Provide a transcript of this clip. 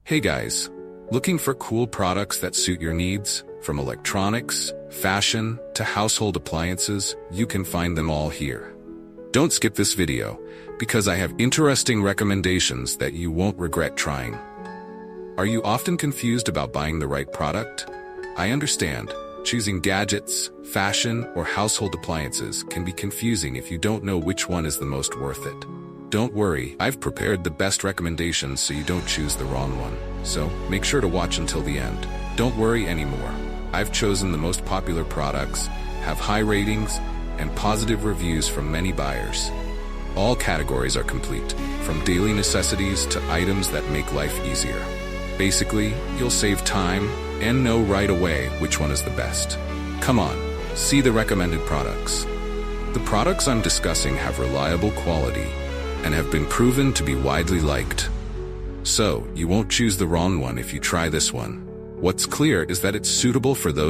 Hey guys, looking for cool products that suit your needs? From electronics, fashion, to household appliances, you can find them all here. Don't skip this video, because I have interesting recommendations that you won't regret trying. Are you often confused about buying the right product? I understand. Choosing gadgets, fashion, or household appliances can be confusing if you don't know which one is the most worth it. Don't worry, I've prepared the best recommendations so you don't choose the wrong one. So, make sure to watch until the end. Don't worry anymore. I've chosen the most popular products, have high ratings, and positive reviews from many buyers. All categories are complete, from daily necessities to items that make life easier. Basically, you'll save time and know right away which one is the best. Come on, see the recommended products. The products I'm discussing have reliable quality and have been proven to be widely liked. So, you won't choose the wrong one if you try this one. What's clear is that it's suitable for those